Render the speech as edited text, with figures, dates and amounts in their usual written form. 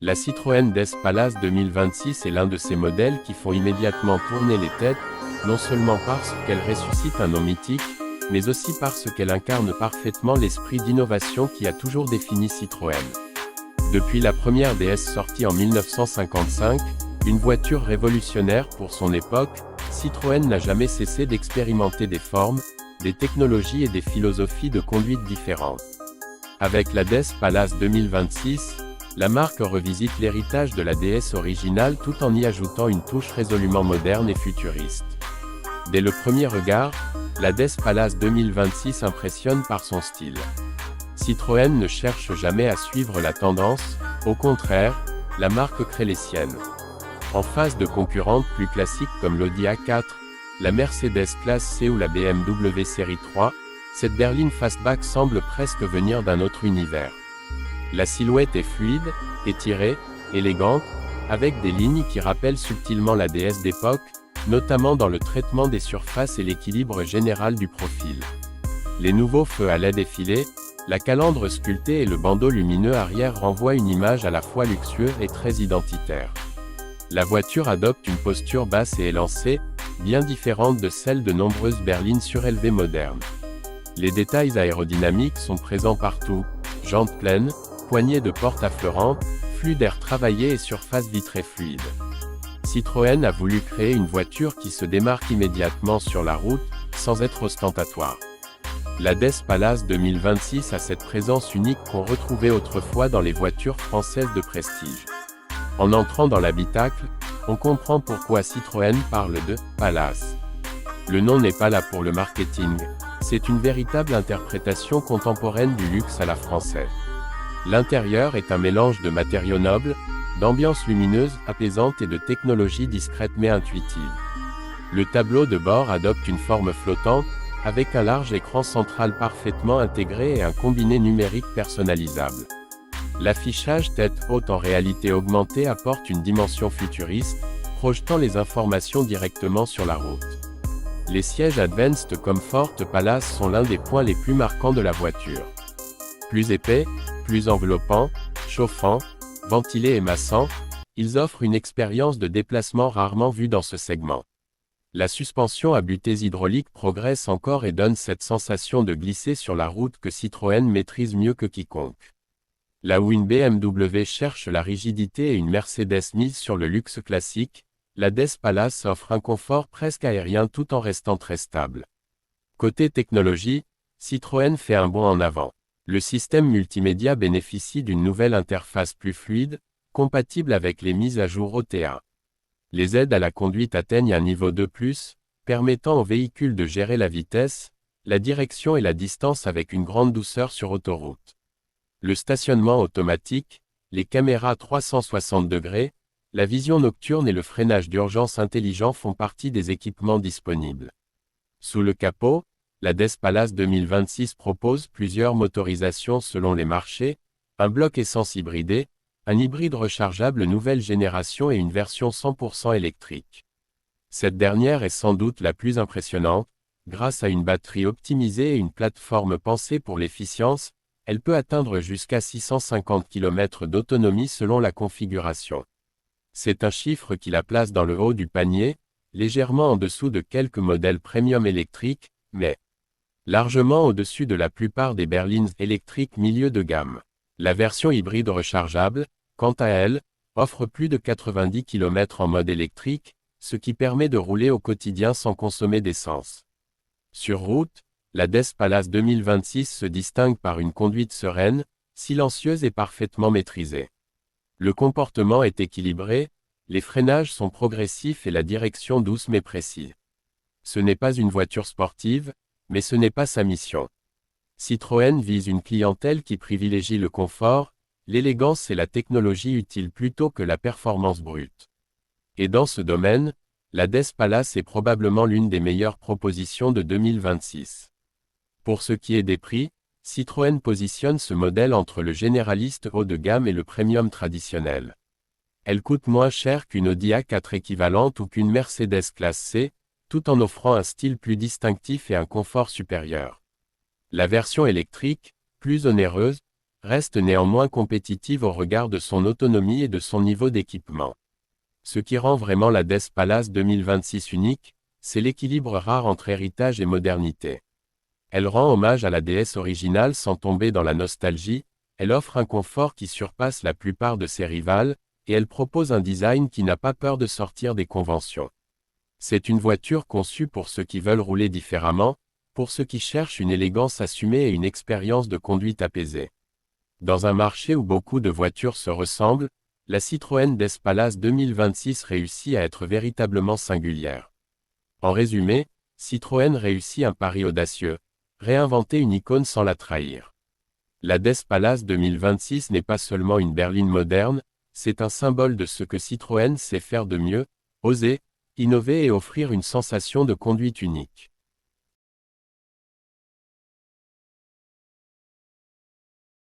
La Citroën DS Palace 2026 est l'un de ces modèles qui font immédiatement tourner les têtes, non seulement parce qu'elle ressuscite un nom mythique, mais aussi parce qu'elle incarne parfaitement l'esprit d'innovation qui a toujours défini Citroën. Depuis la première DS sortie en 1955, une voiture révolutionnaire pour son époque, Citroën n'a jamais cessé d'expérimenter des formes, des technologies et des philosophies de conduite différentes. Avec la DS Palace 2026, la marque revisite l'héritage de la DS originale tout en y ajoutant une touche résolument moderne et futuriste. Dès le premier regard, la DS Palace 2026 impressionne par son style. Citroën ne cherche jamais à suivre la tendance, au contraire, la marque crée les siennes. En face de concurrentes plus classiques comme l'Audi A4, la Mercedes Classe C ou la BMW Série 3, cette berline fastback semble presque venir d'un autre univers. La silhouette est fluide, étirée, élégante, avec des lignes qui rappellent subtilement la DS d'époque, notamment dans le traitement des surfaces et l'équilibre général du profil. Les nouveaux feux à LED effilés, la calandre sculptée et le bandeau lumineux arrière renvoient une image à la fois luxueuse et très identitaire. La voiture adopte une posture basse et élancée, bien différente de celle de nombreuses berlines surélevées modernes. Les détails aérodynamiques sont présents partout, jantes pleines, poignées de porte affleurantes, flux d'air travaillé et surface vitrée fluide. Citroën a voulu créer une voiture qui se démarque immédiatement sur la route, sans être ostentatoire. La DS Palace 2026 a cette présence unique qu'on retrouvait autrefois dans les voitures françaises de prestige. En entrant dans l'habitacle, on comprend pourquoi Citroën parle de « Palace ». Le nom n'est pas là pour le marketing, c'est une véritable interprétation contemporaine du luxe à la française. L'intérieur est un mélange de matériaux nobles, d'ambiance lumineuse, apaisante et de technologie discrète mais intuitive. Le tableau de bord adopte une forme flottante, avec un large écran central parfaitement intégré et un combiné numérique personnalisable. L'affichage tête haute en réalité augmentée apporte une dimension futuriste, projetant les informations directement sur la route. Les sièges Advanced Comfort Palace sont l'un des points les plus marquants de la voiture. Plus épais, plus enveloppants, chauffants, ventilés et massants, ils offrent une expérience de déplacement rarement vue dans ce segment. La suspension à butées hydrauliques progresse encore et donne cette sensation de glisser sur la route que Citroën maîtrise mieux que quiconque. Là où une BMW cherche la rigidité et une Mercedes mise sur le luxe classique, la DS Palace offre un confort presque aérien tout en restant très stable. Côté technologie, Citroën fait un bond en avant. Le système multimédia bénéficie d'une nouvelle interface plus fluide, compatible avec les mises à jour OTA. Les aides à la conduite atteignent un niveau 2+, permettant au véhicule de gérer la vitesse, la direction et la distance avec une grande douceur sur autoroute. Le stationnement automatique, les caméras 360 degrés, la vision nocturne et le freinage d'urgence intelligent font partie des équipements disponibles. Sous le capot, la DS Palace 2026 propose plusieurs motorisations selon les marchés, un bloc essence hybridé, un hybride rechargeable nouvelle génération et une version 100% électrique. Cette dernière est sans doute la plus impressionnante, grâce à une batterie optimisée et une plateforme pensée pour l'efficience, elle peut atteindre jusqu'à 650 km d'autonomie selon la configuration. C'est un chiffre qui la place dans le haut du panier, légèrement en dessous de quelques modèles premium électriques, mais largement au-dessus de la plupart des berlines électriques milieu de gamme. La version hybride rechargeable, quant à elle, offre plus de 90 km en mode électrique, ce qui permet de rouler au quotidien sans consommer d'essence. Sur route, la DS Palace 2026 se distingue par une conduite sereine, silencieuse et parfaitement maîtrisée. Le comportement est équilibré, les freinages sont progressifs et la direction douce mais précise. Ce n'est pas une voiture sportive, mais ce n'est pas sa mission. Citroën vise une clientèle qui privilégie le confort, l'élégance et la technologie utile plutôt que la performance brute. Et dans ce domaine, la DS Palace est probablement l'une des meilleures propositions de 2026. Pour ce qui est des prix, Citroën positionne ce modèle entre le généraliste haut de gamme et le premium traditionnel. Elle coûte moins cher qu'une Audi A4 équivalente ou qu'une Mercedes Classe C, tout en offrant un style plus distinctif et un confort supérieur. La version électrique, plus onéreuse, reste néanmoins compétitive au regard de son autonomie et de son niveau d'équipement. Ce qui rend vraiment la Death Palace 2026 unique, c'est l'équilibre rare entre héritage et modernité. Elle rend hommage à la déesse originale sans tomber dans la nostalgie, elle offre un confort qui surpasse la plupart de ses rivales, et elle propose un design qui n'a pas peur de sortir des conventions. C'est une voiture conçue pour ceux qui veulent rouler différemment, pour ceux qui cherchent une élégance assumée et une expérience de conduite apaisée. Dans un marché où beaucoup de voitures se ressemblent, la Citroën Death Palace 2026 réussit à être véritablement singulière. En résumé, Citroën réussit un pari audacieux, réinventer une icône sans la trahir. La Death Palace 2026 n'est pas seulement une berline moderne, c'est un symbole de ce que Citroën sait faire de mieux, oser, innover et offrir une sensation de conduite unique.